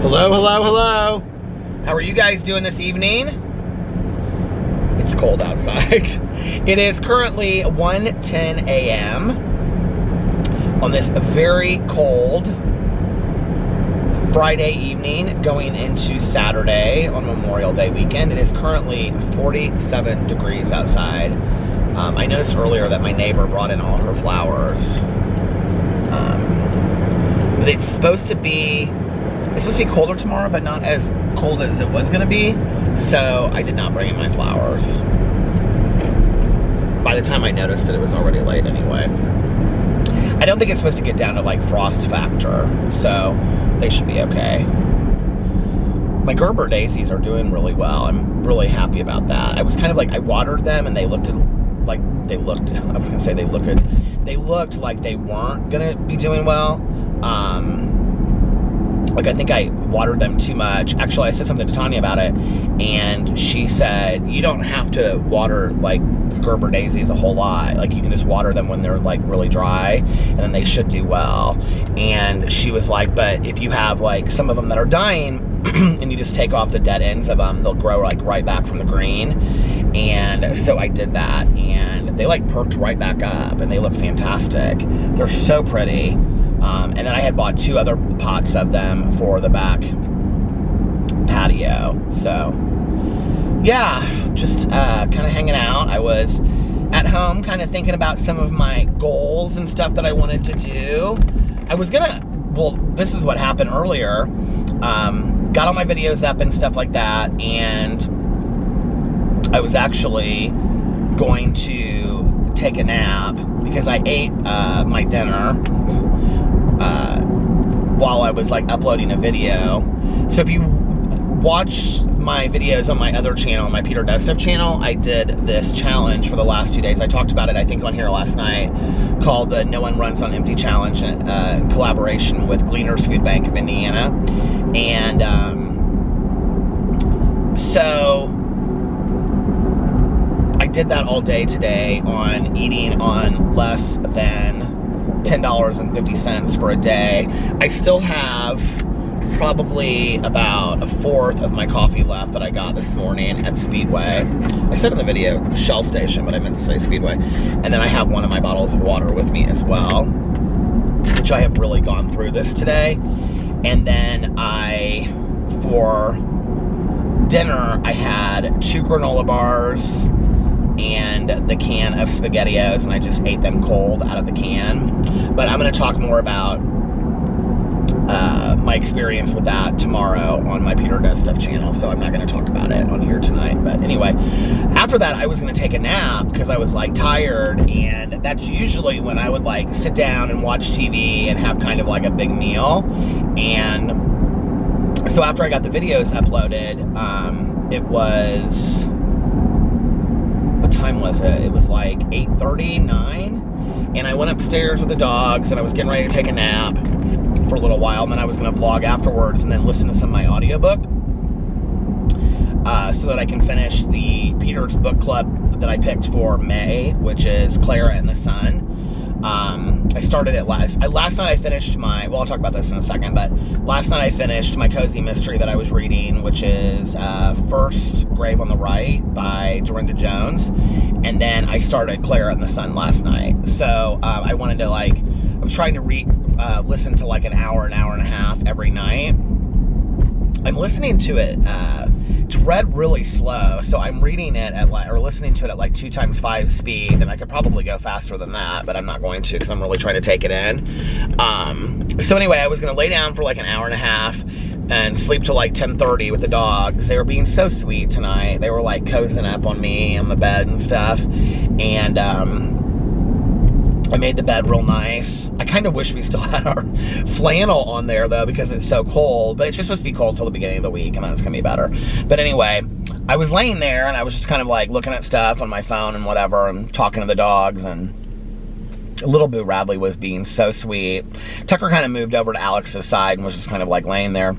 Hello, hello, hello. How are you guys doing this evening? It's cold outside. It is currently 1:10 a.m. on this very cold Friday evening going into Saturday on Memorial Day weekend. It is currently 47 degrees outside. I noticed earlier that my neighbor brought in all her flowers. But it's supposed to be colder tomorrow, but not as cold as it was gonna be. So I did not bring in my flowers. By the time I noticed it was already late anyway. I don't think it's supposed to get down to like frost factor, so they should be okay. My Gerber daisies are doing really well. I'm really happy about that. I was kind of like, I watered them and they looked like they looked like they weren't gonna be doing well. Like I think I watered them too much. Actually, I said something to Tanya about it, and she said, you don't have to water like the Gerber daisies a whole lot. Like you can just water them when they're like really dry, and then they should do well. And she was like, but if you have like some of them that are dying, and you just take off the dead ends of them, they'll grow like right back from the green. And so I did that, and they like perked right back up, and they look fantastic. They're so pretty. And then I had bought 2 other pots of them for the back patio. So, yeah, just kind of hanging out. I was at home kind of thinking about some of my goals and stuff that I wanted to do. I was well, this is what happened earlier. Got all my videos up and stuff like that, and I was actually going to take a nap because I ate my dinner while I was like uploading a video. So if you watch my videos on my other channel, my Peter Does Stuff channel, I did this challenge for the last 2 days. I talked about it, I think, on here last night, called the No One Runs on Empty Challenge, in collaboration with Gleaners Food Bank of Indiana. And so I did that all day today on eating on less than $10.50 for a day. I still have probably about 1/4 of my coffee left that I got this morning at Speedway. I said in the video Shell Station, but I meant to say Speedway. And then I have one of my bottles of water with me as well, which I have really gone through this today. And then for dinner, I had 2 granola bars and the can of SpaghettiOs, and I just ate them cold out of the can. But I'm going to talk more about my experience with that tomorrow on my Peter Does Stuff channel, so I'm not going to talk about it on here tonight. But anyway, after that, I was going to take a nap because I was like tired, and that's usually when I would like sit down and watch TV and have kind of like a big meal. And so after I got the videos uploaded, it was... what time was it? It was like 8:30, 9, and I went upstairs with the dogs, and I was getting ready to take a nap for a little while, and then I was going to vlog afterwards and then listen to some of my audiobook so that I can finish the Peter's book club that I picked for May, which is Clara and the Sun. I started it last night. I finished my, well, I'll talk about this in a second, but last night I finished my cozy mystery that I was reading, which is First Grave on the Right by Dorinda Jones. And then I started Clara and the Sun last night. So I wanted to I was trying to listen to like an hour and a half every night. I'm listening to it, it's read really slow, so I'm reading it at listening to it at like 2 × 5 speed, and I could probably go faster than that, but I'm not going to because I'm really trying to take it in. So anyway, I was going to lay down for like an hour and a half and sleep till like 10:30 with the dogs. They were being so sweet tonight. They were like cozying up on me on the bed and stuff, and I made the bed real nice. I kind of wish we still had our flannel on there though, because it's so cold, but it's just supposed to be cold till the beginning of the week, and then it's gonna be better. But anyway, I was laying there and I was just kind of like looking at stuff on my phone and whatever, and talking to the dogs, and little Boo Radley was being so sweet. Tucker kind of moved over to Alex's side and was just kind of like laying there.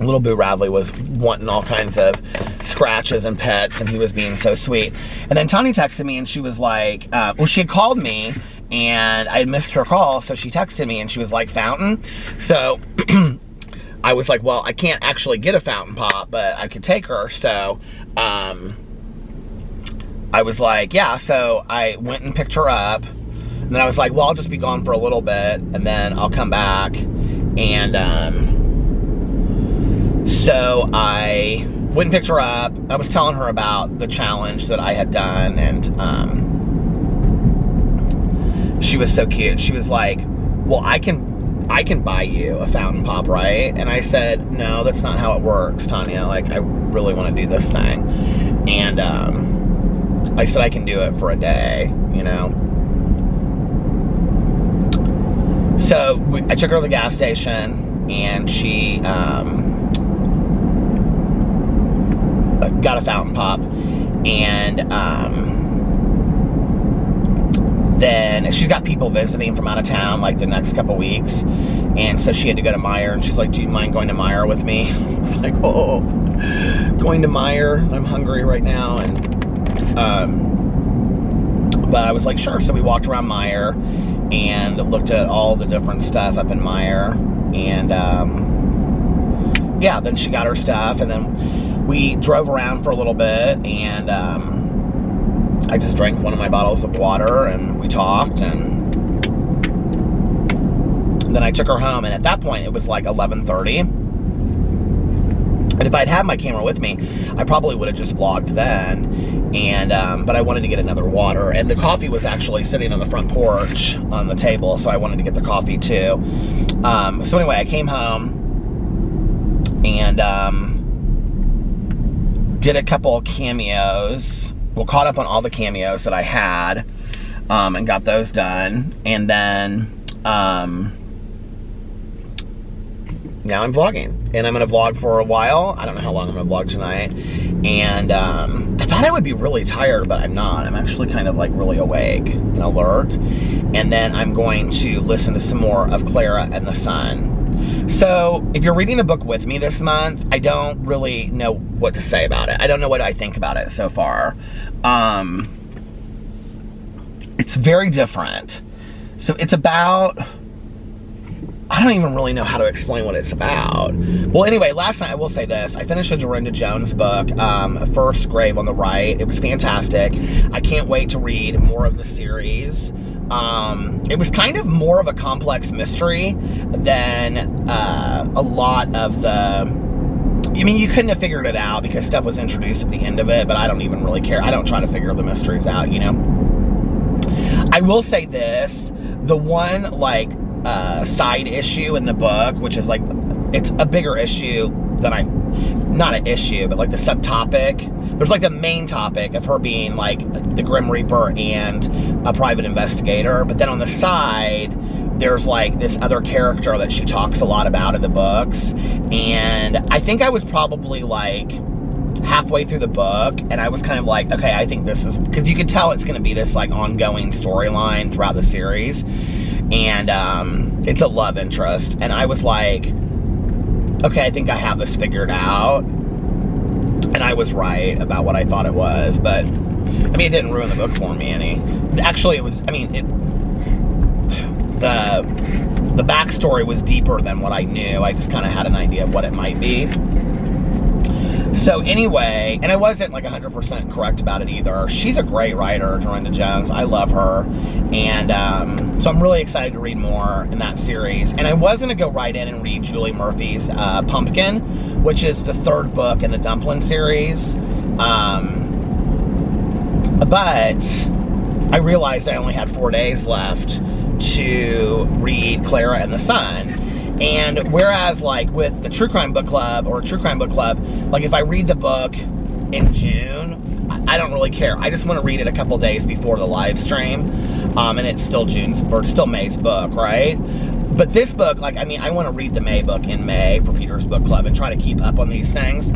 Little Boo Radley was wanting all kinds of scratches and pets, and he was being so sweet. And then Tanya texted me, and she was like, well, she had called me, and I had missed her call, so she texted me, and she was like, Fountain. So I was like, well, I can't actually get a fountain pop, but I could take her. So I was like, yeah. So I went and picked her up. And then I was like, well, I'll just be gone for a little bit, and then I'll come back. And so I went and picked her up. I was telling her about the challenge that I had done, and she was so cute. She was like, well, I can buy you a fountain pop, right? And I said, no, that's not how it works, Tanya. Like, I really want to do this thing. And I said I can do it for a day, you know? So I took her to the gas station, and she got a fountain pop, and then she's got people visiting from out of town like the next couple weeks, and so she had to go to Meijer, and she's like, do you mind going to Meijer with me? I was like, oh, going to Meijer, I'm hungry right now. And but I was like, sure. So we walked around Meijer and looked at all the different stuff up in Meijer, and yeah, then she got her stuff, and then we drove around for a little bit, and I just drank one of my bottles of water, and we talked, and then I took her home, and at that point it was like 11:30, and if I'd had my camera with me, I probably would have just vlogged then. And but I wanted to get another water, and the coffee was actually sitting on the front porch on the table, so I wanted to get the coffee too. So anyway, I came home and did a couple of cameos. Well, caught up on all the cameos that I had, and got those done. And then now I'm vlogging, and I'm gonna vlog for a while. I don't know how long I'm gonna vlog tonight. And I thought I would be really tired, but I'm not. I'm actually kind of like really awake and alert. And then I'm going to listen to some more of Clara and the Sun. So if you're reading the book with me this month, I don't really know what to say about it. I don't know what I think about it so far. It's very different. So it's about, I don't even really know how to explain what it's about. Well, anyway, last night, I will say this. I finished a Dorinda Jones book, First Grave on the Right. It was fantastic. I can't wait to read more of the series. It was kind of more of a complex mystery than a lot of the... I mean, you couldn't have figured it out because stuff was introduced at the end of it, but I don't even really care. I don't try to figure the mysteries out, you know? I will say this. The one, like... side issue in the book, which is like, it's a bigger issue than not an issue, but like the subtopic. There's like the main topic of her being like the Grim Reaper and a private investigator, but then on the side, there's like this other character that she talks a lot about in the books. And I think I was probably like halfway through the book, and I was kind of like, okay, I think this is, because you could tell it's going to be this like ongoing storyline throughout the series. And it's a love interest, and I was like, okay, I think I have this figured out. And I was right about what I thought it was, but I mean, it didn't ruin the book for me any. Actually, it was, I mean, the backstory was deeper than what I knew. I just kind of had an idea of what it might be. So anyway, and I wasn't like 100% correct about it either. She's a great writer, Dorinda Jones. I love her. And so I'm really excited to read more in that series. And I was going to go right in and read Julie Murphy's Pumpkin, which is the third book in the Dumpling series. But I realized I only had 4 days left to read Clara and the Sun. And whereas like with the True Crime Book Club or True Crime Book Club, like if I read the book in June, I don't really care. I just want to read it a couple days before the live stream. And it's still still May's book, right? But this book, like, I mean, I want to read the May book in May for Peter's Book Club and try to keep up on these things.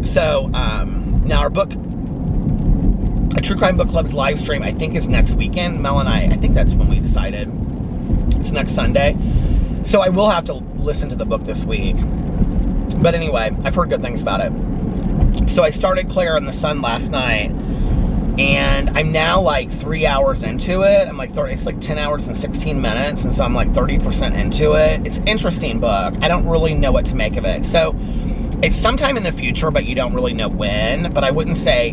So, now our book, a True Crime Book Club's live stream, I think is next weekend. Mel and I think that's when we decided. It's next Sunday. So I will have to listen to the book this week. But anyway, I've heard good things about it. So I started Clara and the Sun last night. And I'm now like 3 hours into it. I'm like it's like 10 hours and 16 minutes, and so I'm like 30% into it. It's an interesting book. I don't really know what to make of it. So it's sometime in the future, but you don't really know when. But I wouldn't say,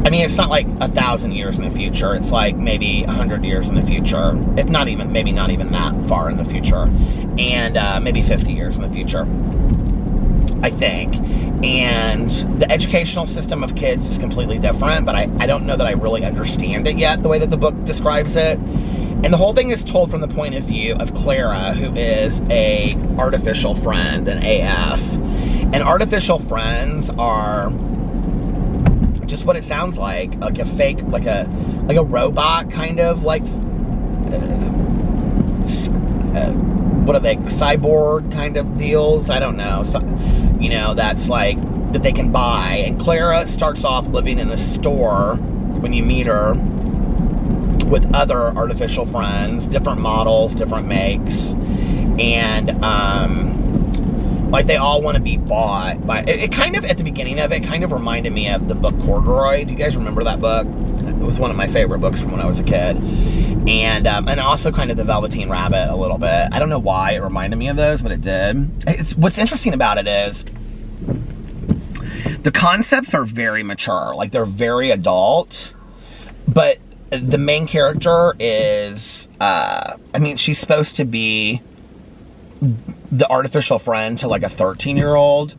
I mean, it's not like 1,000 years in the future. It's like maybe 100 years in the future, if not even, maybe not even that far in the future, and maybe 50 years in the future, I think. And the educational system of kids is completely different, but I don't know that I really understand it yet, the way that the book describes it. And the whole thing is told from the point of view of Clara, who is a artificial friend, an AF. And artificial friends are just what it sounds like a fake, like a robot kind of, like, what are they, cyborg kind of deals? I don't know. So, you know, that's like, that they can buy. And Clara starts off living in the store when you meet her with other artificial friends, different models, different makes. And, like, they all want to be bought by, it kind of, at the beginning of it, kind of reminded me of the book Corduroy. Do you guys remember that book? It was one of my favorite books from when I was a kid. And also kind of the Velveteen Rabbit a little bit. I don't know why it reminded me of those, but it did. What's interesting about it is the concepts are very mature. Like, they're very adult, but the main character is, I mean, she's supposed to be the artificial friend to like a 13-year-old,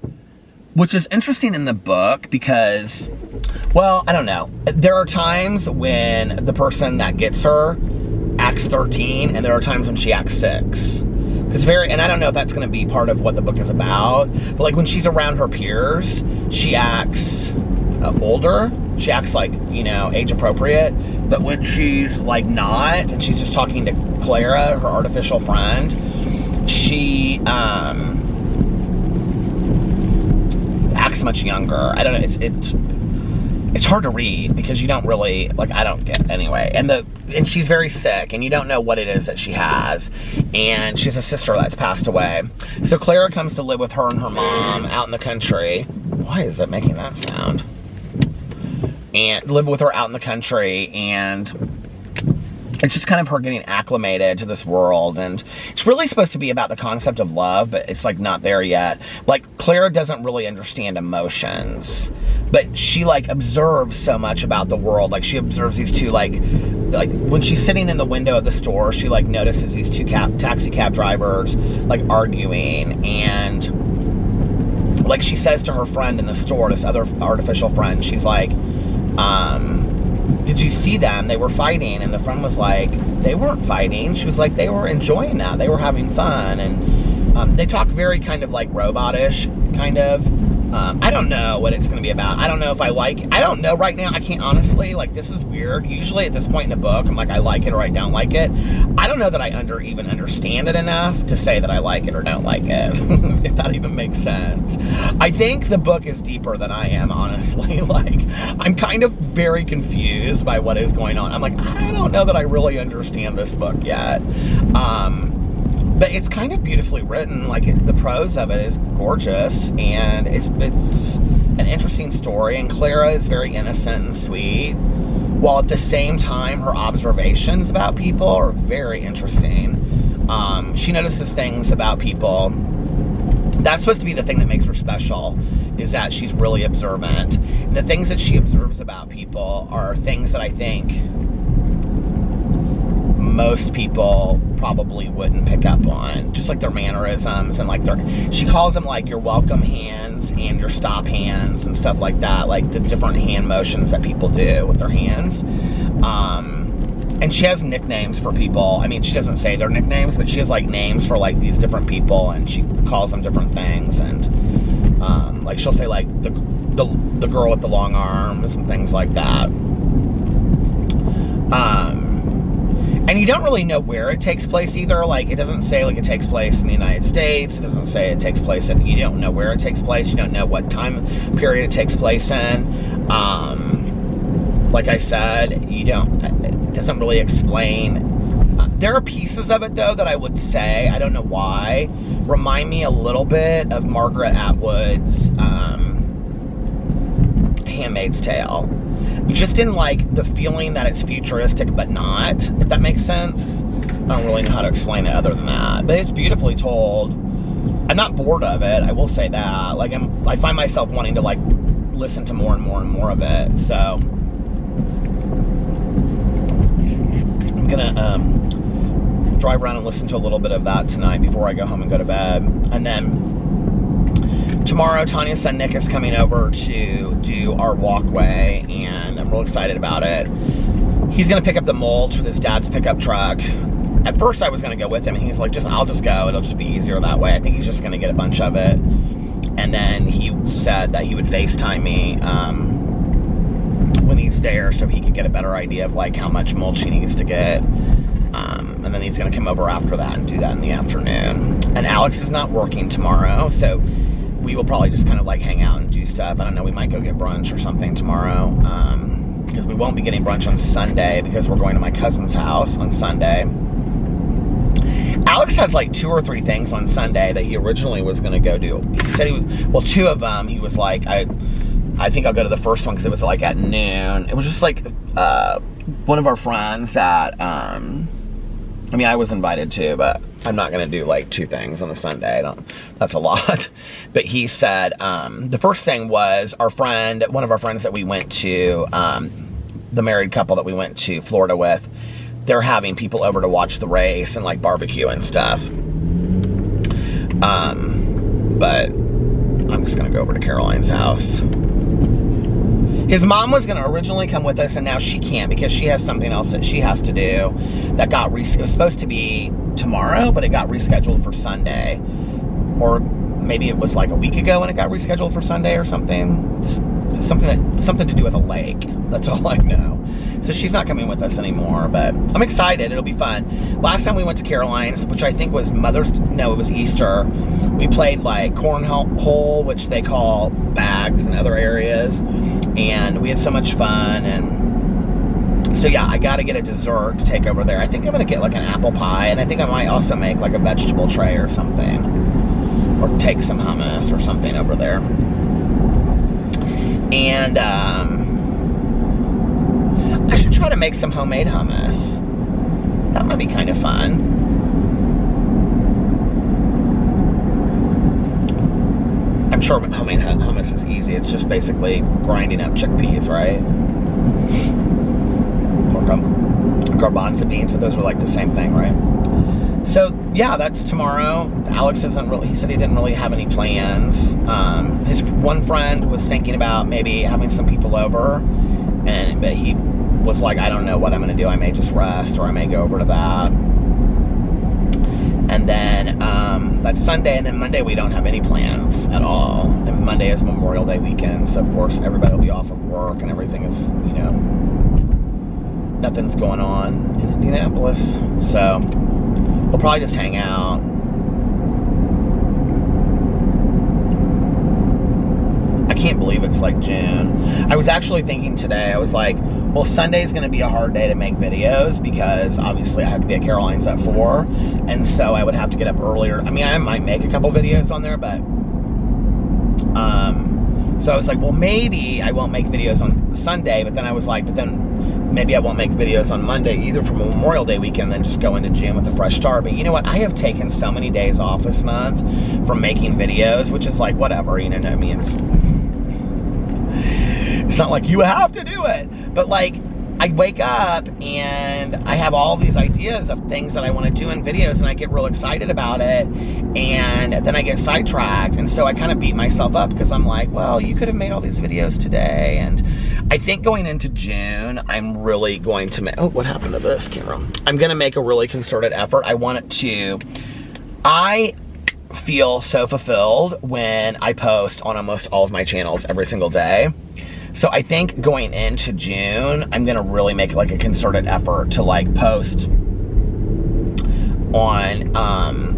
which is interesting in the book because, well, I don't know. There are times when the person that gets her acts 13, and there are times when she acts 6. And I don't know if that's going to be part of what the book is about, but like when she's around her peers, she acts older. She acts like, you know, age appropriate. But when she's like not, and she's just talking to Clara, her artificial friend, she acts much younger. I don't know. It's hard to read because you don't really, like, I don't get, anyway. And she's very sick, and you don't know what it is that she has. And she has a sister that's passed away. So Clara comes to live with her and her mom out in the country. Why is it making that sound? And live with her out in the country, and it's just kind of her getting acclimated to this world. And it's really supposed to be about the concept of love, but it's like not there yet. Like, Clara doesn't really understand emotions, but she like observes so much about the world. Like, she observes these two, like when she's sitting in the window of the store, she like notices these two taxi cab drivers like arguing, and like she says to her friend in the store, this other artificial friend, she's like, did you see them? They were fighting. And the friend was like, they weren't fighting. She was like, they were enjoying that. They were having fun. And they talk very kind of like robotish, kind of. I don't know what it's going to be about. I don't know if I like it. I don't know right now. I can't honestly, like, this is weird. Usually at this point in the book, I'm like, I like it or I don't like it. I don't know that I even understand it enough to say that I like it or don't like it. If that even makes sense. I think the book is deeper than I am, honestly. Like, I'm kind of very confused by what is going on. I'm like, I don't know that I really understand this book yet. But it's kind of beautifully written. Like, the prose of it is gorgeous, and it's an interesting story. And Clara is very innocent and sweet, while at the same time her observations about people are very interesting. She notices things about people. That's supposed to be the thing that makes her special, is that she's really observant. And the things that she observes about people are things that I think most people probably wouldn't pick up on, just like their mannerisms and like she calls them like your welcome hands and your stop hands and stuff like that, like the different hand motions that people do with their hands. And she has nicknames for people. I mean, she doesn't say their nicknames, but she has like names for like these different people, and she calls them different things. And like she'll say like the girl with the long arms and things like that. And you don't really know where it takes place either. Like, it doesn't say like it takes place in the United States. It doesn't say it takes place in, you don't know where it takes place. You don't know what time period it takes place in. Like I said, it doesn't really explain. There are pieces of it though that I would say, I don't know why, remind me a little bit of Margaret Atwood's Handmaid's Tale. You just didn't like the feeling that it's futuristic but not, if that makes sense. I don't really know how to explain it other than that, but it's beautifully told. I'm not bored of it, I will say that. Like, I find myself wanting to like listen to more and more and more of it. So I'm gonna drive around and listen to a little bit of that tonight before I go home and go to bed. And then tomorrow, Tanya's son Nick is coming over to do our walkway, and I'm real excited about it. He's gonna pick up the mulch with his dad's pickup truck. At first I was gonna go with him, and he's like, I'll just go, it'll just be easier that way. I think he's just gonna get a bunch of it. And then he said that he would FaceTime me when he's there so he could get a better idea of like how much mulch he needs to get. And then he's gonna come over after that and do that in the afternoon. And Alex is not working tomorrow, so we will probably just kind of like hang out and do stuff. I don't know, we might go get brunch or something tomorrow. Because we won't be getting brunch on Sunday because we're going to my cousin's house on Sunday. Alex has like 2 or 3 things on Sunday that he originally was going to go do. He said well, 2 of them, he was like, I think I'll go to the first one because it was like at noon. It was just like one of our friends that, I mean, I was invited too, but I'm not going to do like 2 things on a Sunday. That's a lot. But he said, the first thing was one of our friends that we went to, the married couple that we went to Florida with, they're having people over to watch the race and like barbecue and stuff. But I'm just gonna go over to Caroline's house. His mom was gonna originally come with us, and now she can't because she has something else that she has to do that it was supposed to be tomorrow, but it got rescheduled for Sunday. Or maybe it was like a week ago when it got rescheduled for Sunday or something. Something to do with a lake. That's all I know. So she's not coming with us anymore, but I'm excited. It'll be fun. Last time we went to Caroline's, which I think was it was Easter, we played like cornhole, which they call bags in other areas, and we had so much fun. And so yeah, I gotta get a dessert to take over there. I think I'm gonna get like an apple pie, and I think I might also make like a vegetable tray or something, or take some hummus or something over there. And I should try to make some homemade hummus. That might be kind of fun. I'm sure homemade hummus is easy. It's just basically grinding up chickpeas, right? Or garbanzo beans, but those are like the same thing, right? So yeah, that's tomorrow. Alex he said he didn't really have any plans. His one friend was thinking about maybe having some people over, but he was like, I don't know what I'm gonna do. I may just rest, or I may go over to that. And then that's Sunday, and then Monday we don't have any plans at all. And Monday is Memorial Day weekend, so of course everybody will be off of work and everything is, nothing's going on in Indianapolis. So we'll probably just hang out. I can't believe it's like June. I was actually thinking today, I was like, well, Sunday's gonna be a hard day to make videos because obviously I have to be at Caroline's at 4, and so I would have to get up earlier. I mean, I might make a couple videos on there, but so I was like, well, maybe I won't make videos on Sunday, but then I was like, maybe I won't make videos on Monday either for Memorial Day weekend, then just go into June with a fresh start. But you know what? I have taken so many days off this month from making videos, which is like, whatever, I mean, it's not like you have to do it, but like, I wake up and I have all these ideas of things that I want to do in videos, and I get real excited about it, and then I get sidetracked, and so I kind of beat myself up because I'm like, well, you could have made all these videos today. And I think going into June, I'm really going to make, oh, what happened to this camera? I'm going to make a really concerted effort. I feel so fulfilled when I post on almost all of my channels every single day. So I think going into June, I'm gonna really make like a concerted effort to like post on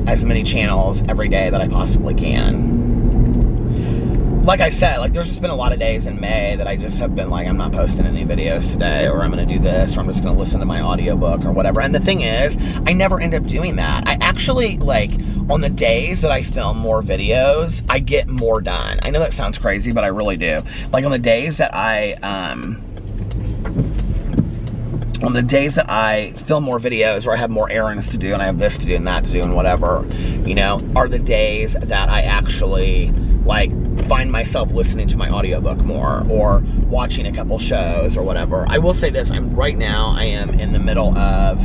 as many channels every day that I possibly can. like I said, like there's just been a lot of days in May that I just have been like, I'm not posting any videos today, or I'm going to do this, or I'm just going to listen to my audiobook or whatever. And the thing is, I never end up doing that. I actually, like, on the days that I film more videos, I get more done. I know that sounds crazy, but I really do. Like on the days that I film more videos, or I have more errands to do, and I have this to do and that to do and whatever, you know, are the days that I actually, like, find myself listening to my audiobook more, or watching a couple shows or whatever. I will say this, I am in the middle of,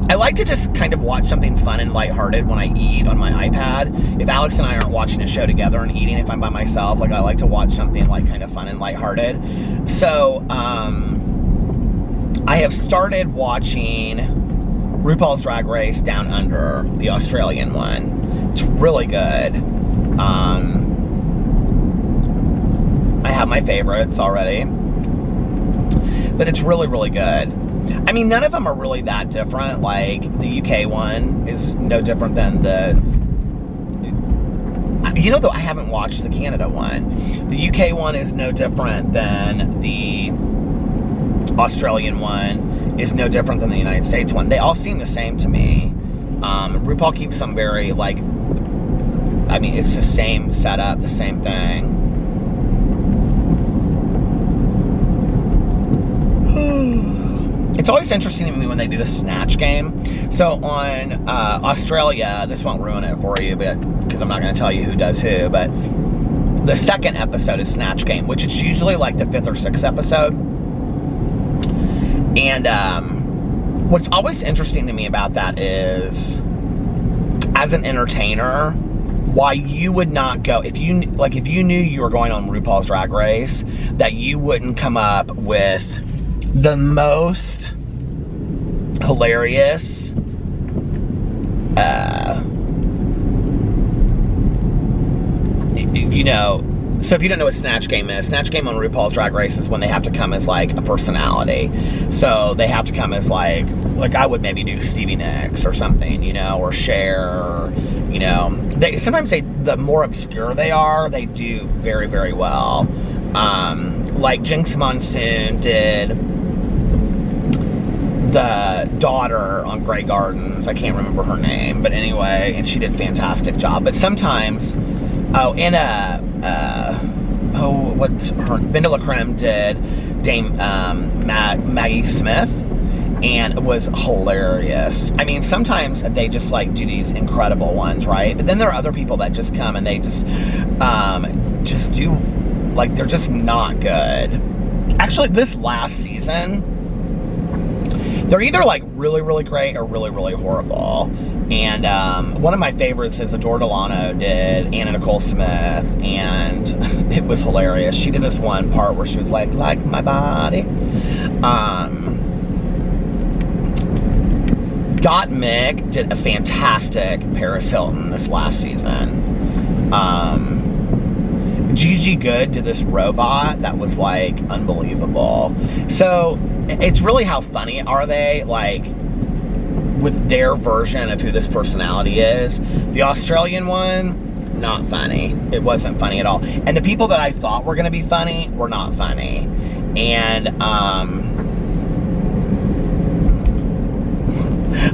I like to just kind of watch something fun and lighthearted when I eat on my iPad. If Alex and I aren't watching a show together and eating, if I'm by myself, like I like to watch something like kind of fun and lighthearted. So, I have started watching RuPaul's Drag Race Down Under, the Australian one. It's really good. I have my favorites already, but it's really, really good. I mean, none of them are really that different. Like, the UK one is no different than you know, though, I haven't watched the Canada one. The UK one is no different than the Australian one, is no different than the United States one. They all seem the same to me. RuPaul keeps them very, like, I mean, it's the same setup, the same thing. It's always interesting to me when they do the Snatch game. So on Australia, this won't ruin it for you, but because I'm not going to tell you who does who, but the second episode is Snatch Game, which is usually like the 5th or 6th episode. And what's always interesting to me about that is, as an entertainer, why you would not go, if you knew you were going on RuPaul's Drag Race, that you wouldn't come up with the most hilarious you know, so if you don't know what Snatch Game is, Snatch Game on RuPaul's Drag Race is when they have to come as, like, a personality. So they have to come as, like I would maybe do Stevie Nicks or something, you know, or Cher, or, you know. Sometimes the more obscure they are, they do very, very well. Like Jinx Monsoon did the daughter on Grey Gardens. I can't remember her name, but anyway, and she did a fantastic job. But sometimes, what's her? Binda La Creme did Dame Maggie Smith, and it was hilarious. I mean, sometimes they just, like, do these incredible ones, right? But then there are other people that just come and they just do, like, they're just not good. Actually, this last season, they're either, like, really, really great or really, really horrible. And one of my favorites is Adore Delano did Anna Nicole Smith, and it was hilarious. She did this one part where she was like my body. Gottmik did a fantastic Paris Hilton this last season. Gigi Good did this robot that was, like, unbelievable. So it's really how funny are they, like, with their version of who this personality is. The Australian one, not funny. It wasn't funny at all. And the people that I thought were going to be funny were not funny. And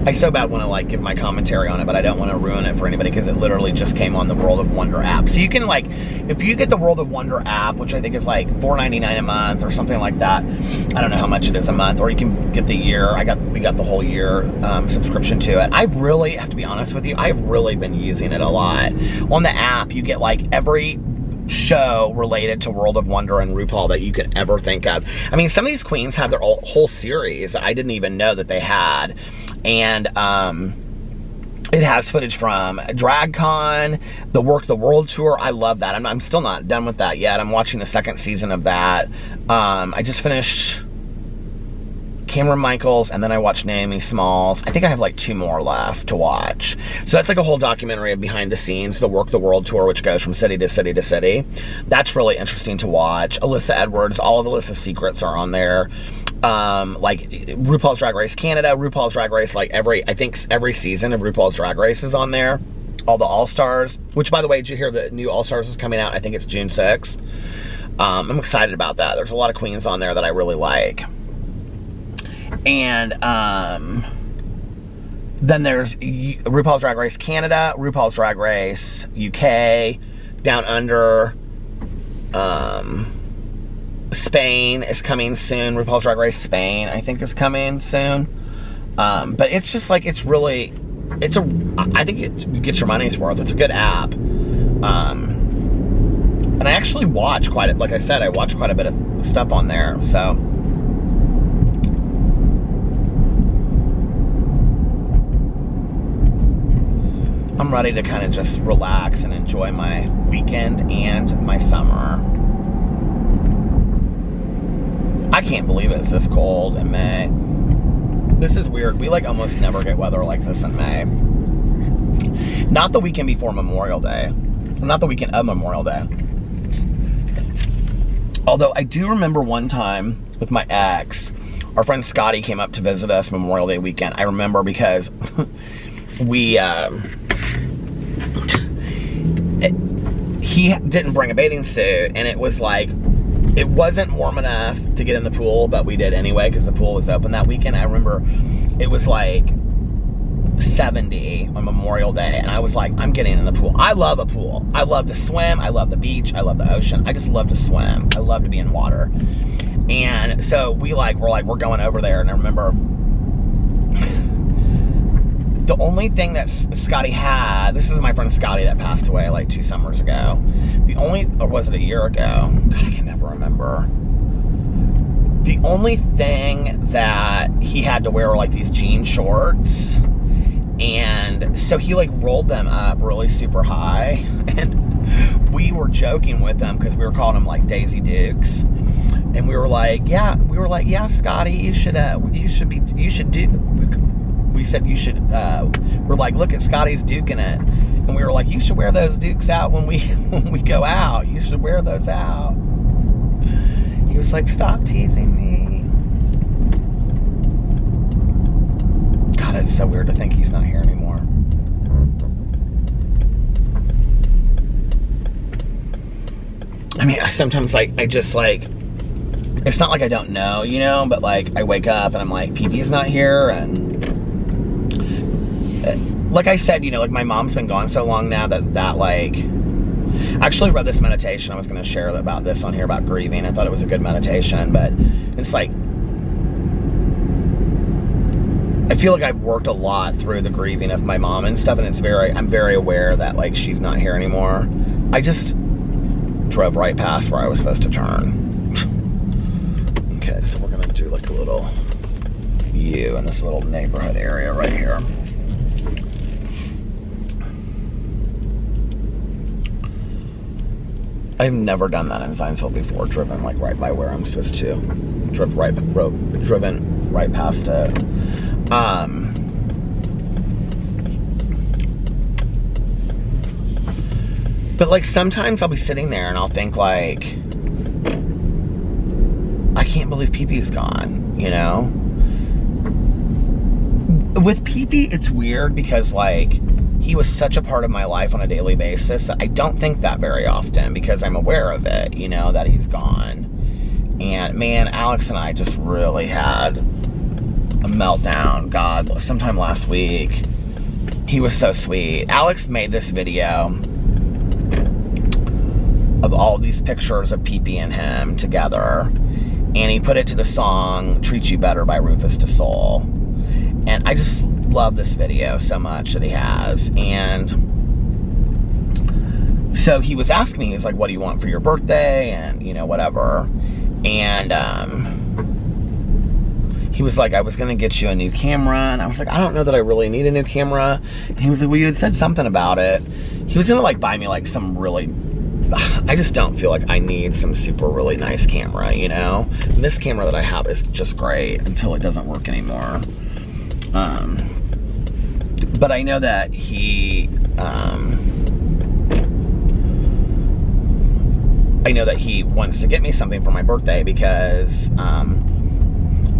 I so bad want to, like, give my commentary on it, but I don't want to ruin it for anybody, because it literally just came on the World of Wonder app. So you can, like, if you get the World of Wonder app, which I think is like $4.99 a month or something like that. I don't know how much it is a month, or you can get the year. We got the whole year subscription to it. I really have to be honest with you, I've really been using it a lot. On the app, you get, like, every show related to World of Wonder and RuPaul that you could ever think of. I mean, some of these queens have their whole series that I didn't even know that they had. And it has footage from DragCon, the Work the World Tour. I love that. I'm still not done with that yet. I'm watching the second season of that. I just finished Cameron Michaels, and then I watched Naomi Smalls. I think I have, like, 2 more left to watch. So that's like a whole documentary of behind the scenes, the Work the World Tour, which goes from city to city to city. That's really interesting to watch. Alyssa Edwards, all of Alyssa's secrets are on there. Like RuPaul's Drag Race Canada, RuPaul's Drag Race, like, I think every season of RuPaul's Drag Race is on there. all the All-Stars, which, by the way, did you hear the new All-Stars is coming out? I think it's June 6th. I'm excited about that. There's a lot of queens on there that I really like. And then there's RuPaul's Drag Race Canada, RuPaul's Drag Race UK, Down Under, Spain is coming soon. RuPaul's Drag Race Spain, I think, is coming soon. But it's just like, I think you get your money's worth. It's a good app. And I actually watch like I said, I watch quite a bit of stuff on there, so. I'm ready to kind of just relax and enjoy my weekend and my summer. I can't believe it's this cold in May. This is weird. We like almost never get weather like this in May. Not the weekend before Memorial Day. Not the weekend of Memorial Day. Although I do remember one time with my ex, our friend Scotty came up to visit us Memorial Day weekend. I remember because he didn't bring a bathing suit, and it was like, it wasn't warm enough to get in the pool, but we did anyway because the pool was open that weekend. I remember it was like 70 on Memorial Day, and I was like, I'm getting in the pool. I love a pool. I love to swim. I love the beach. I love the ocean. I just love to swim. I love to be in water. And so we're going over there, and I remember the only thing that Scotty had, this is my friend Scotty that passed away like 2 summers ago. Or was it a year ago? God, I can never remember. The only thing that he had to wear were like these jean shorts. And so he like rolled them up really super high. And we were joking with them because we were calling them like Daisy Dukes. And we were like, yeah, Scotty, we said you should, we're like, look at Scotty's duking it. And we were like, you should wear those dukes out when we go out. You should wear those out. He was like, stop teasing me. God, it's so weird to think he's not here anymore. I mean, sometimes like, I just like, it's not like I don't know, you know, but like I wake up and I'm like, PP's not here, and like I said, you know, like my mom's been gone so long now that like, I actually read this meditation. I was going to share about this on here about grieving. I thought it was a good meditation, but it's like, I feel like I've worked a lot through the grieving of my mom and stuff, and I'm very aware that like she's not here anymore. I just drove right past where I was supposed to turn. Okay, so we're gonna do like a little U in this little neighborhood area right here. I've never done that in Zionsville before, driven like right by where I'm supposed to. Driven right past it. But like sometimes I'll be sitting there and I'll think like, I can't believe PP-'s gone, you know? With PP, it's weird because like, he was such a part of my life on a daily basis. I don't think that very often because I'm aware of it, you know, that he's gone. And man, Alex and I just really had a meltdown, God, sometime last week. He was so sweet. Alex made this video of all these pictures of PP and him together, and he put it to the song Treat You Better by Rufus Du Sol. And I just love this video so much that he has. And so he was asking me, he's like, what do you want for your birthday? And, you know, whatever. And he was like, I was gonna get you a new camera. And I was like, I don't know that I really need a new camera. And he was like, well, you had said something about it. He was gonna like buy me like some really, I just don't feel like I need some super really nice camera, you know? And this camera that I have is just great until it doesn't work anymore. But I know that he wants to get me something for my birthday because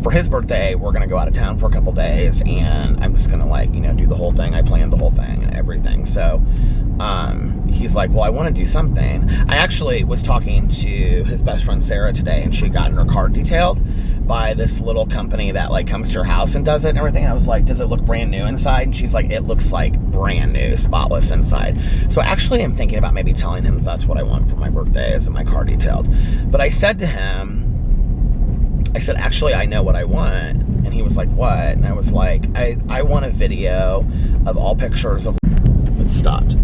for his birthday, we're gonna go out of town for a couple days, and I'm just gonna like, you know, do the whole thing. I planned the whole thing and everything. So he's like, well, I want to do something. I actually was talking to his best friend Sarah today, and she had gotten her car detailed by this little company that like comes to your house and does it and everything. I was like, does it look brand new inside? And she's like, it looks like brand new, spotless inside. So actually I'm thinking about maybe telling him that's what I want for my birthday, is my car detailed. But I said to him, I said, actually, I know what I want. And he was like, what? And I was like, I want a video of all pictures of, it stopped.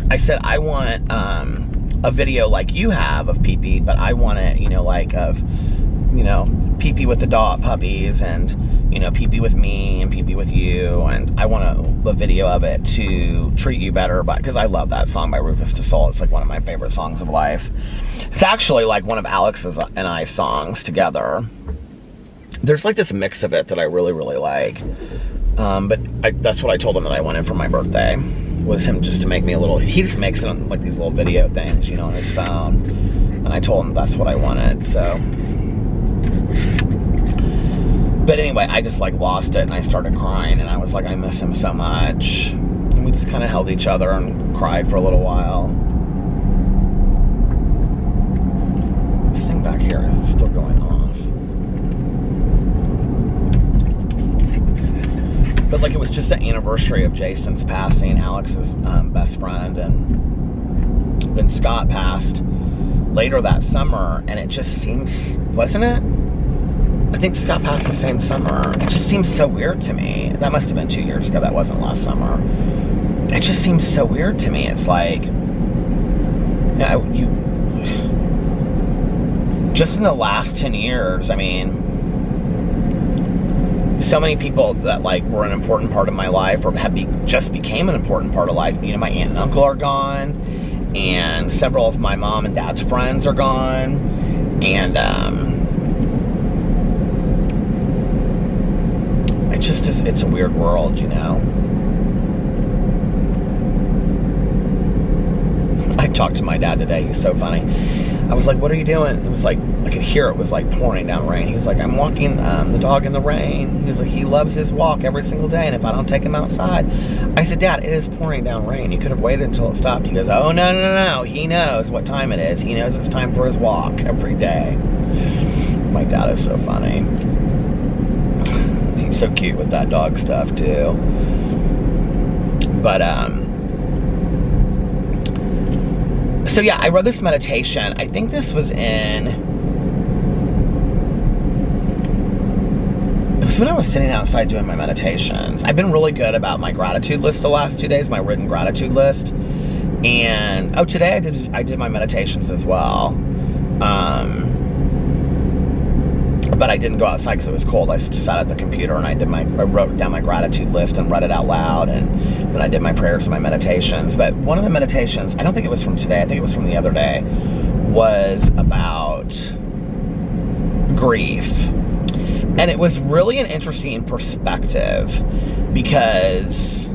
I said, I want a video like you have of pee-pee, but I want it, you know, like of, you know, pee-pee with the dog puppies, and, you know, pee-pee with me and pee-pee with you. And I want a video of it to treat you better, because I love that song by Rufus Du Sol. It's like one of my favorite songs of life. It's actually like one of Alex's and I's songs together. There's like this mix of it that I really, really like. But that's what I told him that I wanted for my birthday, was him just to make me a little, he just makes it on like these little video things, you know, on his phone. And I told him that's what I wanted, so. But anyway, I just like lost it, and I started crying, and I was like, I miss him so much. And we just kind of held each other and cried for a little while. This thing back here is still going off. But like, it was just the anniversary of Jason's passing, Alex's best friend, and then Scott passed later that summer, and it just seems, wasn't it? I think Scott passed the same summer. It just seems so weird to me. That must have been 2 years ago. That wasn't last summer. It just seems so weird to me. It's like, you just in the last 10 years, I mean, so many people that like were an important part of my life, or just became an important part of life. You know, my aunt and uncle are gone, and several of my mom and dad's friends are gone, and it just is, it's a weird world, you know. I talked to my dad today. He's so funny. I was like, what are you doing? It was like, I could hear it was like pouring down rain. He's like, I'm walking the dog in the rain. He's like, he loves his walk every single day, and if I don't take him outside. I said, Dad, it is pouring down rain. You could have waited until it stopped. He goes, oh, no. He knows what time it is. He knows it's time for his walk every day. My dad is so funny. He's so cute with that dog stuff too. But so yeah, I read this meditation. I think this was in, it was when I was sitting outside doing my meditations. I've been really good about my gratitude list the last 2 days, my written gratitude list. And oh, today I did my meditations as well. But I didn't go outside because it was cold. I just sat at the computer and I wrote down my gratitude list and read it out loud, and then I did my prayers and my meditations. But one of the meditations, I don't think it was from today, I think it was from the other day, was about grief. And it was really an interesting perspective, because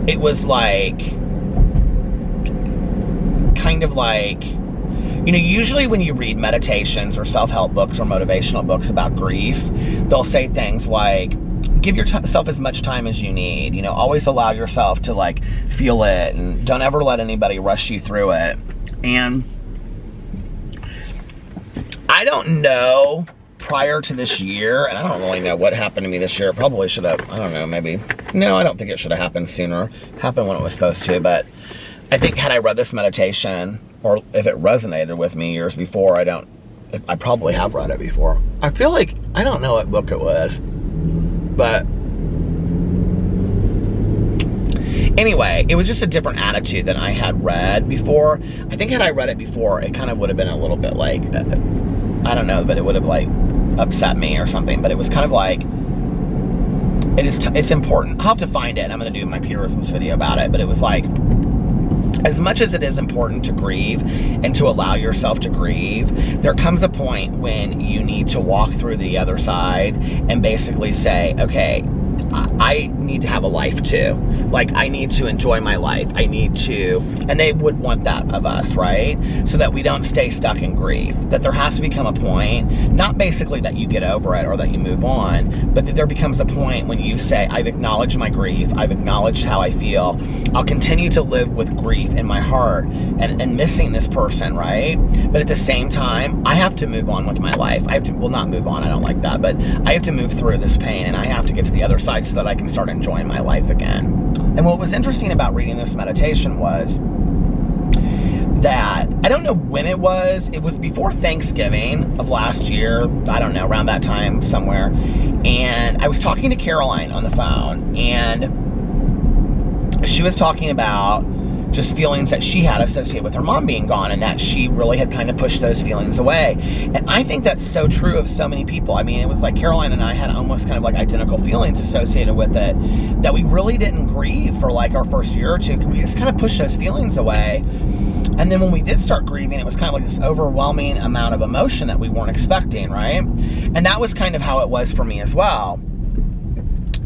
it was like, kind of like, you know, usually when you read meditations or self-help books or motivational books about grief, they'll say things like, give yourself as much time as you need. You know, always allow yourself to like feel it, and don't ever let anybody rush you through it. And I don't know, prior to this year, and I don't really know what happened to me this year. Probably should have, I don't know, maybe. No, I don't think it should have happened sooner. It happened when it was supposed to, but I think had I read this meditation, or if it resonated with me years before, I probably have read it before. I feel like, I don't know what book it was, but anyway, it was just a different attitude than I had read before. I think had I read it before, it kind of would have been a little bit like, I don't know, but it would have like upset me or something. But it was kind of like, it's important. I'll have to find it. I'm going to do my Peter Rissen's video about it, but it was like, as much as it is important to grieve and to allow yourself to grieve, there comes a point when you need to walk through the other side and basically say, okay, I need to have a life too. Like, I need to enjoy my life. I need to, and they would want that of us, right? So that we don't stay stuck in grief. That there has to become a point, not basically that you get over it or that you move on, but that there becomes a point when you say, I've acknowledged my grief. I've acknowledged how I feel. I'll continue to live with grief in my heart and missing this person, right? But at the same time, I have to move on with my life. I have to, well, not move on, I don't like that, but I have to move through this pain, and I have to get to the other side so that I can start enjoying my life again. And what was interesting about reading this meditation was that, I don't know when it was before Thanksgiving of last year, I don't know, around that time somewhere, and I was talking to Caroline on the phone, and she was talking about just feelings that she had associated with her mom being gone, and that she really had kind of pushed those feelings away. And I think that's so true of so many people. I mean, it was like Caroline and I had almost kind of like identical feelings associated with it, that we really didn't grieve for like our first year or two. We just kind of pushed those feelings away. And then when we did start grieving, it was kind of like this overwhelming amount of emotion that we weren't expecting, right? And that was kind of how it was for me as well.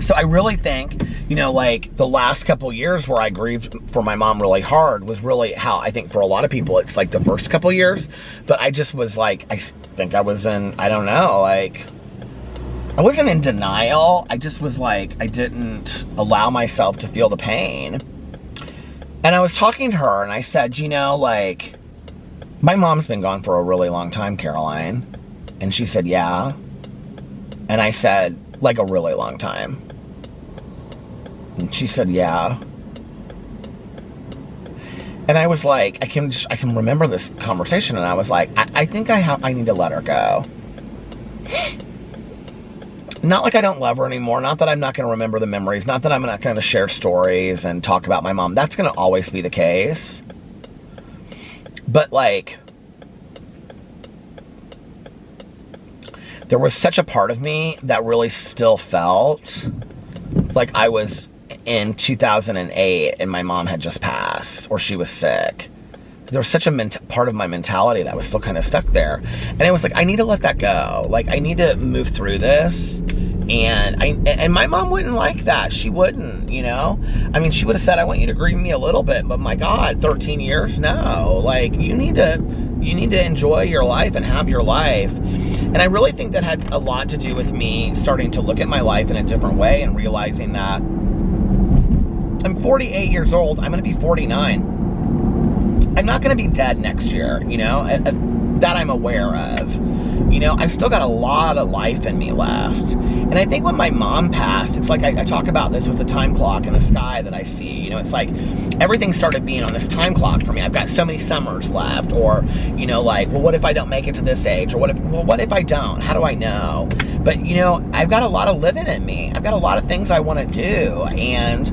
So I really think, you know, like the last couple years where I grieved for my mom really hard was really how I think for a lot of people it's like the first couple years. But I just was like, I think I was in, I don't know, like I wasn't in denial. I just was like, I didn't allow myself to feel the pain. And I was talking to her and I said, you know, like, my mom's been gone for a really long time, Caroline. And she said, yeah. And I said, like a really long time. And she said, yeah. And I was like, I can remember this conversation, and I was like, I think I need to let her go. Not like I don't love her anymore, not that I'm not going to remember the memories, not that I'm not going to share stories and talk about my mom. That's going to always be the case. But like, there was such a part of me that really still felt like I was in 2008 and my mom had just passed, or she was sick. There was such a part of my mentality that was still kind of stuck there. And it was like, I need to let that go. Like, I need to move through this. And my mom wouldn't like that. She wouldn't, you know? I mean, she would have said, I want you to grieve me a little bit, but my God, 13 years? No. Like, you need to enjoy your life and have your life. And I really think that had a lot to do with me starting to look at my life in a different way and realizing that I'm 48 years old. I'm going to be 49. I'm not going to be dead next year, you know, that I'm aware of. You know, I've still got a lot of life in me left. And I think when my mom passed, it's like I talk about this with the time clock in the sky that I see. You know, it's like everything started being on this time clock for me. I've got so many summers left, or, you know, like, well, what if I don't make it to this age? Or what if I don't? How do I know? But, you know, I've got a lot of living in me. I've got a lot of things I want to do. And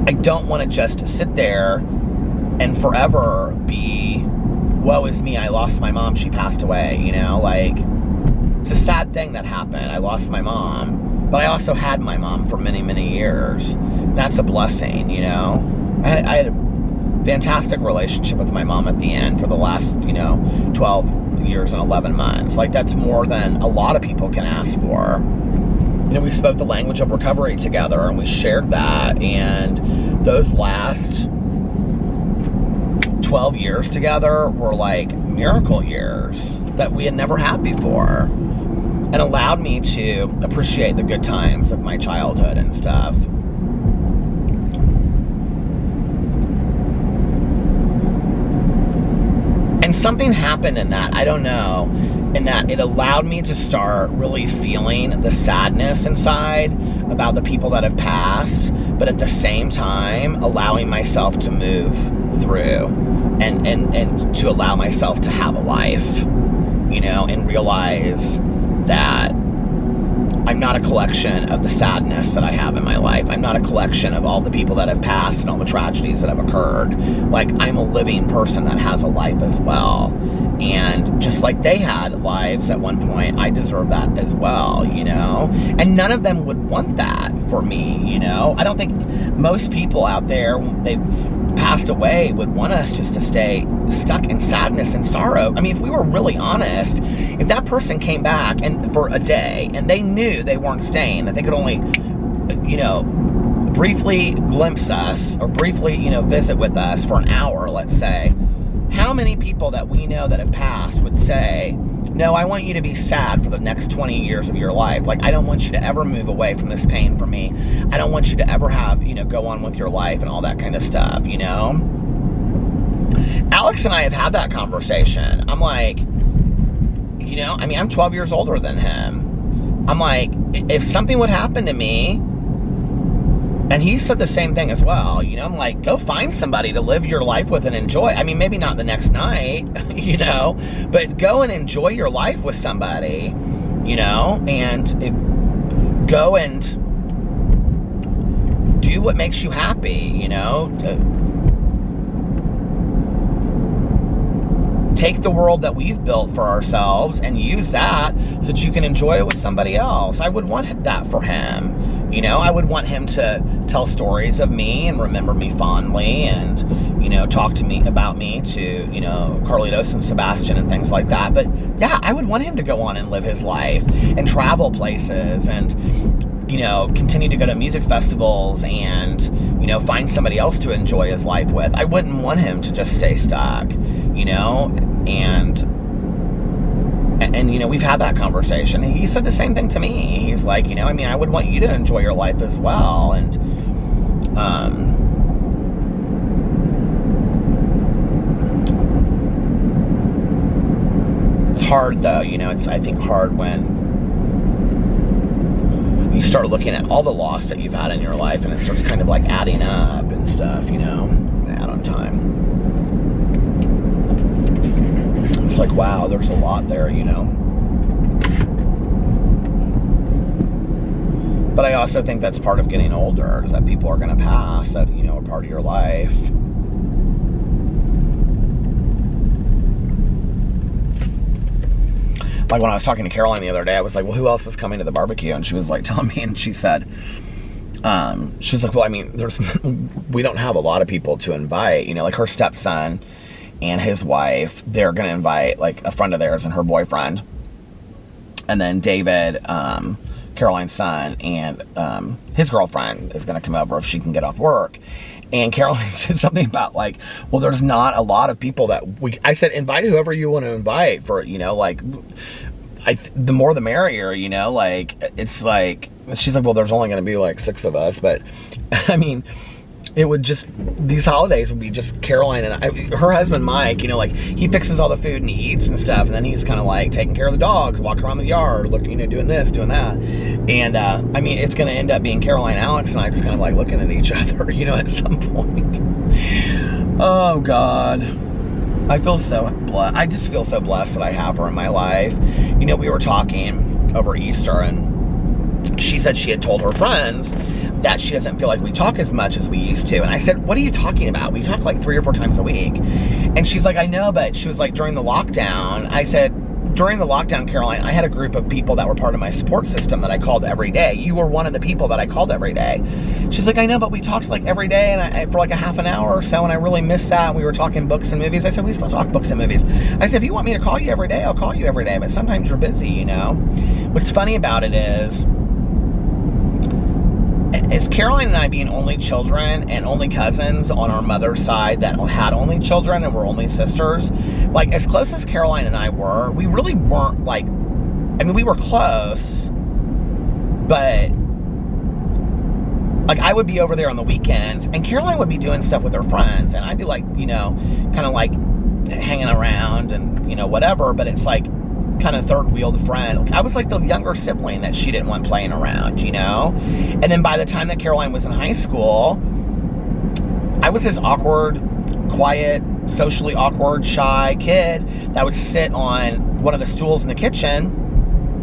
I don't want to just sit there and forever be, woe is me, I lost my mom, she passed away, you know, like, it's a sad thing that happened. I lost my mom, but I also had my mom for many, many years. That's a blessing, you know. I had a fantastic relationship with my mom at the end for the last, you know, 12 years and 11 months. Like, that's more than a lot of people can ask for. You know, we spoke the language of recovery together, and we shared that, and those last 12 years together were like miracle years that we had never had before, and allowed me to appreciate the good times of my childhood and stuff. And something happened in that, I don't know, in that it allowed me to start really feeling the sadness inside about the people that have passed, but at the same time allowing myself to move through and to allow myself to have a life, you know, and realize that I'm not a collection of the sadness that I have in my life. I'm not a collection of all the people that have passed and all the tragedies that have occurred. Like, I'm a living person that has a life as well. And just like they had lives at one point, I deserve that as well, you know? And none of them would want that for me, you know? I don't think most people out there, they've passed away, would want us just to stay stuck in sadness and sorrow. I mean, if we were really honest, if that person came back and for a day and they knew they weren't staying, that they could only you know, briefly glimpse us or briefly, you know, visit with us for an hour, let's say, how many people that we know that have passed would say, no, I want you to be sad for the next 20 years of your life. Like, I don't want you to ever move away from this pain from me. I don't want you to ever have, you know, go on with your life and all that kind of stuff, you know? Alex and I have had that conversation. I'm like, you know, I mean, I'm 12 years older than him. I'm like, if something would happen to me, and he said the same thing as well, you know, I'm like, go find somebody to live your life with and enjoy. I mean, maybe not the next night, you know, but go and enjoy your life with somebody, you know, and go and do what makes you happy, you know. Take the world that we've built for ourselves and use that so that you can enjoy it with somebody else. I would want that for him. You know, I would want him to tell stories of me and remember me fondly and, you know, talk to me about me to, you know, Carlitos and Sebastian and things like that. But yeah, I would want him to go on and live his life and travel places and, you know, continue to go to music festivals and, you know, find somebody else to enjoy his life with. I wouldn't want him to just stay stuck, you know, and you know, we've had that conversation. He said the same thing to me. He's like, you know, I mean, I would want you to enjoy your life as well. And, it's hard though, you know, it's, I think, hard when you start looking at all the loss that you've had in your life and it starts kind of like adding up and stuff, you know, add on time. It's like, wow, there's a lot there, you know. But I also think that's part of getting older, is that people are going to pass that, you know, are part of your life. Like when I was talking to Caroline the other day, I was like, well, who else is coming to the barbecue? And she was like telling me, and she said, she was like, well, I mean, we don't have a lot of people to invite, you know, like her stepson and his wife, they're going to invite like a friend of theirs and her boyfriend. And then David, Caroline's son, and his girlfriend is going to come over if she can get off work. And Caroline said something about like, well, there's not a lot of people that I said, invite whoever you want to invite for, you know, like, the more the merrier, you know, like, it's like, she's like, well, there's only going to be like 6 of us. But I mean, it would just, these holidays would be just Caroline and her husband Mike, you know, like he fixes all the food and he eats and stuff, and then he's kind of like taking care of the dogs, walking around the yard, looking, you know, doing this, doing that. And I mean, it's going to end up being Caroline, Alex, and I just kind of like looking at each other, you know, at some point. Oh God, I feel so blessed. I just feel so blessed that I have her in my life. You know, we were talking over Easter, and she said she had told her friends that she doesn't feel like we talk as much as we used to. And I said, what are you talking about? We talk like 3 or 4 times a week. And she's like, I know, but she was like, during the lockdown, I said, during the lockdown, Caroline, I had a group of people that were part of my support system that I called every day. You were one of the people that I called every day. She's like, I know, but we talked like every day and for like a half an hour or so, and I really missed that. And we were talking books and movies. I said, we still talk books and movies. I said, if you want me to call you every day, I'll call you every day, but sometimes you're busy, you know? What's funny about it is Caroline and I being only children and only cousins on our mother's side that had only children and were only sisters, like as close as Caroline and I were, we really weren't like, I mean, we were close, but like I would be over there on the weekends and Caroline would be doing stuff with her friends and I'd be like, you know, kind of like hanging around and, you know, whatever, but it's like kind of third-wheeled friend. Like, I was like the younger sibling that she didn't want playing around, you know? And then by the time that Caroline was in high school, I was this awkward, quiet, socially awkward, shy kid that would sit on one of the stools in the kitchen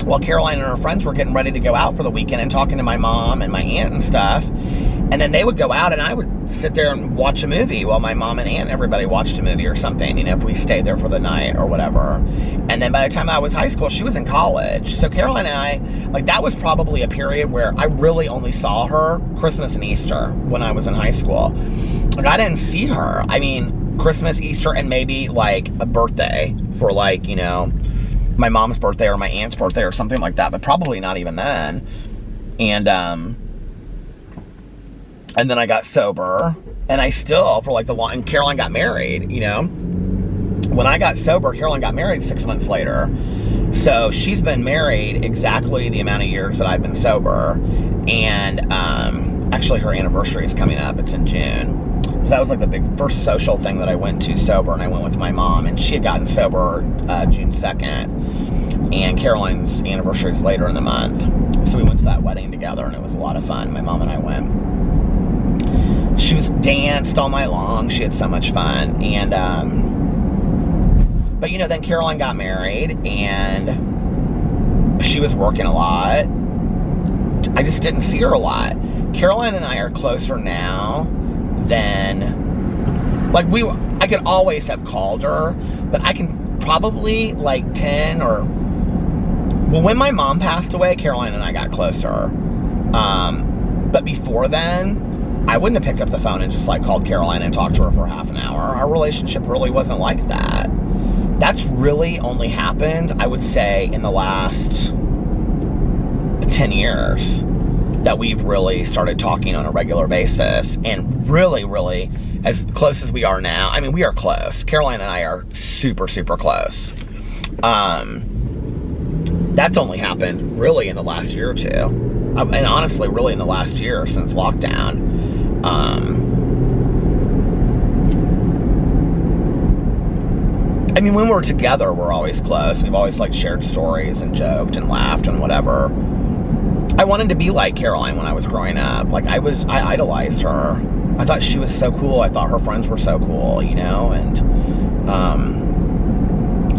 while Caroline and her friends were getting ready to go out for the weekend and talking to my mom and my aunt and stuff. And then they would go out and I would sit there and watch a movie while my mom and aunt and everybody watched a movie or something, you know, if we stayed there for the night or whatever. And then by the time I was high school, she was in college. So Caroline and I, like that was probably a period where I really only saw her Christmas and Easter when I was in high school. Like I didn't see her. I mean, Christmas, Easter, and maybe like a birthday for like, you know, my mom's birthday or my aunt's birthday or something like that, but probably not even then. And, And then I got sober, and I still, for like and Caroline got married, you know? When I got sober, Caroline got married 6 months later. So she's been married exactly the amount of years that I've been sober. And actually her anniversary is coming up. It's in June. So that was like the big first social thing that I went to sober, and I went with my mom, and she had gotten sober June 2nd. And Caroline's anniversary is later in the month. So we went to that wedding together, and it was a lot of fun. My mom and I went. She was danced all night long. She had so much fun. And, but you know, then Caroline got married, and she was working a lot. I just didn't see her a lot. Caroline and I are closer now than, like, I could always have called her, but I can probably, like, 10 or, well, when my mom passed away, Caroline and I got closer. But before then, I wouldn't have picked up the phone and just like called Caroline and talked to her for half an hour. Our relationship really wasn't like that. That's really only happened, I would say, in the last 10 years that we've really started talking on a regular basis, and really, really as close as we are now. I mean, we are close. Caroline and I are super, super close. That's only happened really in the last year or two. And honestly, really in the last year since lockdown. I mean, when we're together, we're always close. We've always like shared stories and joked and laughed and whatever. I wanted to be like Caroline when I was growing up. Like I idolized her. I thought she was so cool. I thought her friends were so cool, you know? And,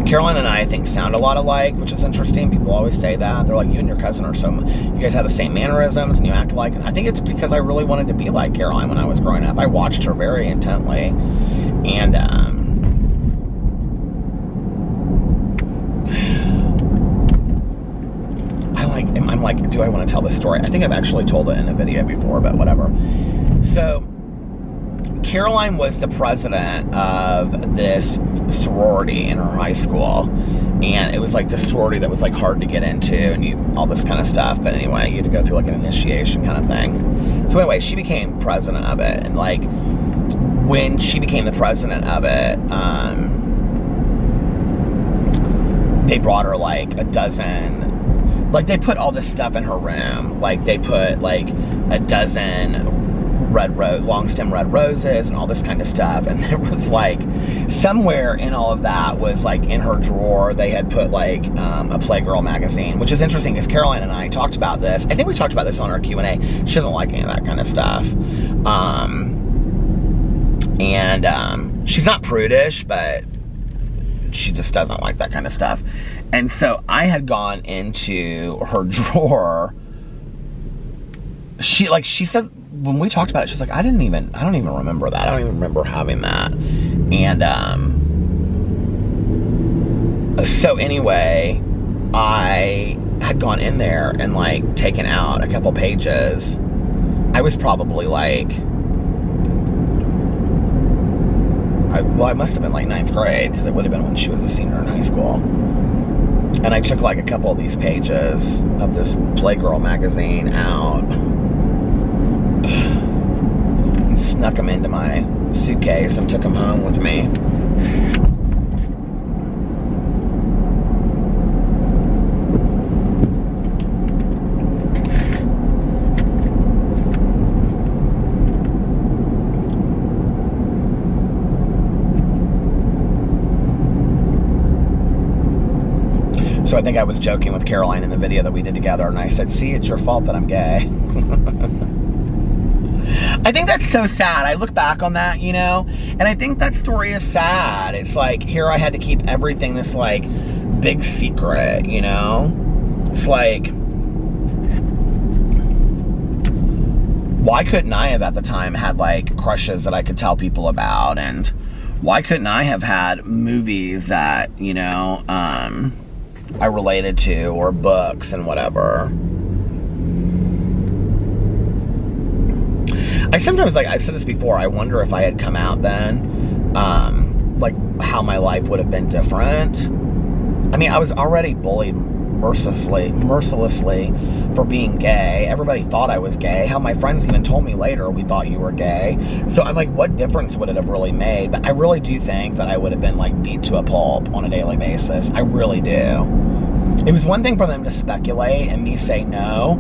Caroline and I think sound a lot alike, which is interesting. People always say that. They're like, you and your cousin are you guys have the same mannerisms and you act alike. And I think it's because I really wanted to be like Caroline when I was growing up. I watched her very intently. And, I'm like, do I want to tell this story? I think I've actually told it in a video before, but whatever. So, Caroline was the president of this sorority in her high school, and it was like this sorority that was like hard to get into, and all this kind of stuff. But anyway, you had to go through like an initiation kind of thing. So anyway, she became president of it, and like when she became the president of it, they brought her like a dozen. Like, they put all this stuff in her room. Like, they put, like, a dozen long stem red roses and all this kind of stuff. And there was, like, somewhere in all of that was, like, in her drawer, they had put, like, a Playgirl magazine, which is interesting because Caroline and I talked about this. I think we talked about this on our Q&A. She doesn't like any of that kind of stuff. She's not prudish, but she just doesn't like that kind of stuff. And so I had gone into her drawer. She said, when we talked about it, she's like, I don't even remember that. I don't even remember having that. And so anyway, I had gone in there and like taken out a couple pages. I was probably like, I must have been like 9th grade, because it would have been when she was a senior in high school. And I took like a couple of these pages of this Playgirl magazine out and snuck them into my suitcase and took them home with me. So I think I was joking with Caroline in the video that we did together, and I said, see, it's your fault that I'm gay. I think that's so sad. I look back on that, you know, and I think that story is sad. It's like, here I had to keep everything this, like, big secret, you know? It's like, why couldn't I have at the time had, like, crushes that I could tell people about? And why couldn't I have had movies that, you know, I related to, or books and whatever? I sometimes, like, I've said this before, I wonder if I had come out then, like, how my life would have been different. I mean, I was already bullied mercilessly for being gay. Everybody thought I was gay. How my friends even told me later, we thought you were gay. So I'm like, what difference would it have really made? But I really do think that I would have been like beat to a pulp on a daily basis. I really do. It was one thing for them to speculate and me say no.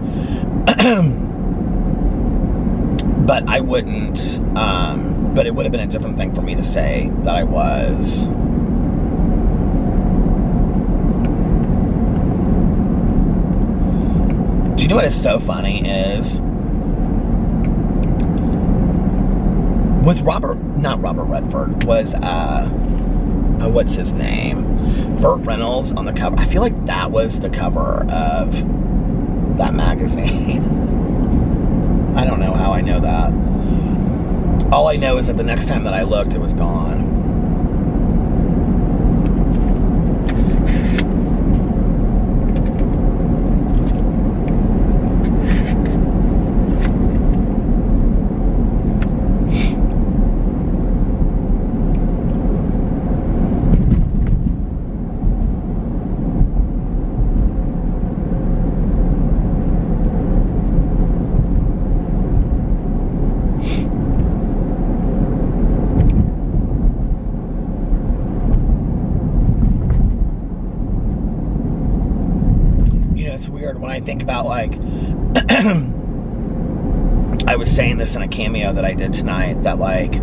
But I wouldn't, but it would have been a different thing for me to say that I was. Do you know what is so funny is, was not Robert Redford, was, what's his name? Burt Reynolds on the cover. I feel like that was the cover of that magazine. I don't know how I know that. All I know is that the next time that I looked, it was gone. When I think about, like, I was saying this in a cameo that I did tonight, that, like,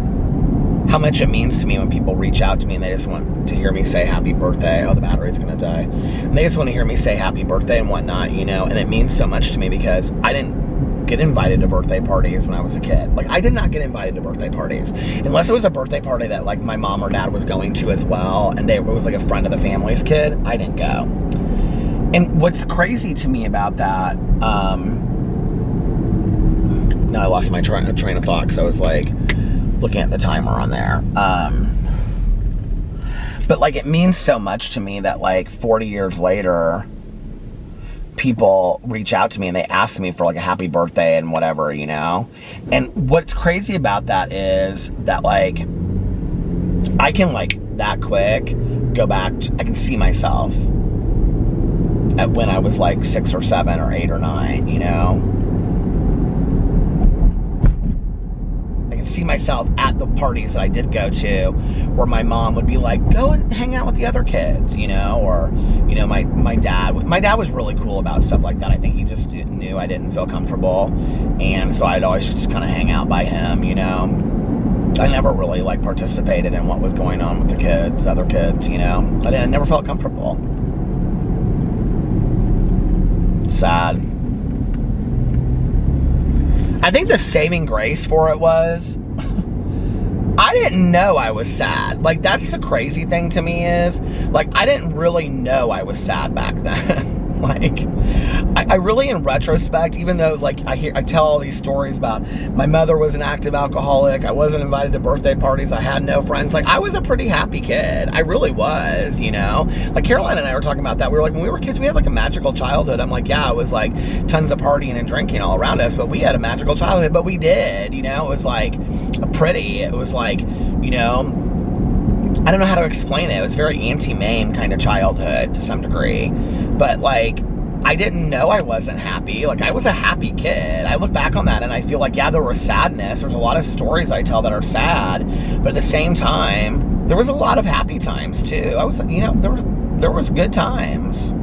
how much it means to me when people reach out to me and they just want to hear me say happy birthday. Oh, the battery's gonna die. And they just want to hear me say happy birthday and whatnot, you know, and it means so much to me because I didn't get invited to birthday parties when I was a kid. Like, I did not get invited to birthday parties. Unless it was a birthday party that, like, my mom or dad was going to as well, and it was, like, a friend of the family's kid, I didn't go. And what's crazy to me about that, now I lost my train of thought because I was like looking at the timer on there. But like, it means so much to me that like 40 years later, people reach out to me and they ask me for like a happy birthday and whatever, you know? And what's crazy about that is that like, I can like that quick go back, I can see myself at when I was like 6 or 7 or 8 or 9, you know? I can see myself at the parties that I did go to where my mom would be like, go and hang out with the other kids, you know? Or, you know, my dad was really cool about stuff like that. I think he just knew I didn't feel comfortable. And so I'd always just kind of hang out by him, you know? I never really like participated in what was going on with the kids, other kids, you know? I never felt comfortable. Sad. I think the saving grace for it was I didn't know I was sad. Like, that's the crazy thing to me is, like, I didn't really know I was sad back then. Like, I really, in retrospect, even though, like, I tell all these stories about my mother was an active alcoholic, I wasn't invited to birthday parties, I had no friends, like, I was a pretty happy kid. I really was, you know? Like, Caroline and I were talking about that. We were like, when we were kids, we had, like, a magical childhood. I'm like, yeah, it was, like, tons of partying and drinking all around us, but we had a magical childhood, but we did, you know? It was, like, pretty. It was, like, you know, I don't know how to explain it. It was very anti-Maine kind of childhood to some degree. But, like, I didn't know I wasn't happy. Like, I was a happy kid. I look back on that and I feel like, yeah, there was sadness. There's a lot of stories I tell that are sad. But at the same time, there was a lot of happy times, too. I was, you know, there was good times.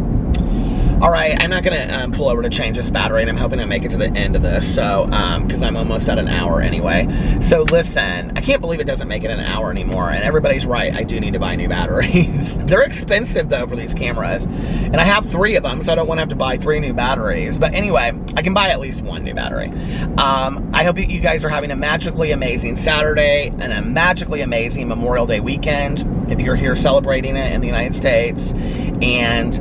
All right, I'm not gonna pull over to change this battery, and I'm hoping to make it to the end of this, so, because I'm almost at an hour anyway. So listen, I can't believe it doesn't make it an hour anymore, and everybody's right, I do need to buy new batteries. They're expensive, though, for these cameras, and I have 3 of them, so I don't want to have to buy 3 new batteries. But anyway, I can buy at least 1 new battery. I hope you guys are having a magically amazing Saturday and a magically amazing Memorial Day weekend, if you're here celebrating it in the United States. And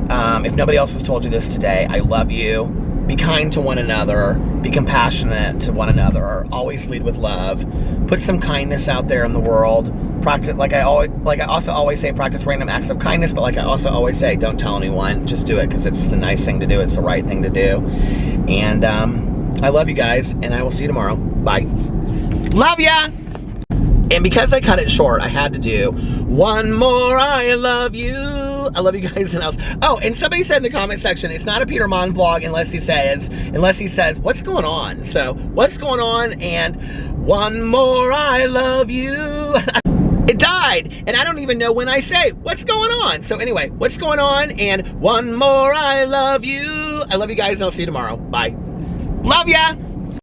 if nobody else has told you this today, I love you. Be kind to one another. Be compassionate to one another. Always lead with love. Put some kindness out there in the world. Practice, like I also always say, practice random acts of kindness. But like I also always say, don't tell anyone. Just do it because it's the nice thing to do. It's the right thing to do. And I love you guys, and I will see you tomorrow. Bye. Love ya. And because I cut it short, I had to do one more I love you. you. I love you guys. And somebody said in the comment section, it's not a Peter Monn vlog unless he says, what's going on? So, what's going on? And one more I love you. It died, and I don't even know when I say, what's going on? So anyway, what's going on? And one more I love you. I love you guys, and I'll see you tomorrow. Bye. Love ya.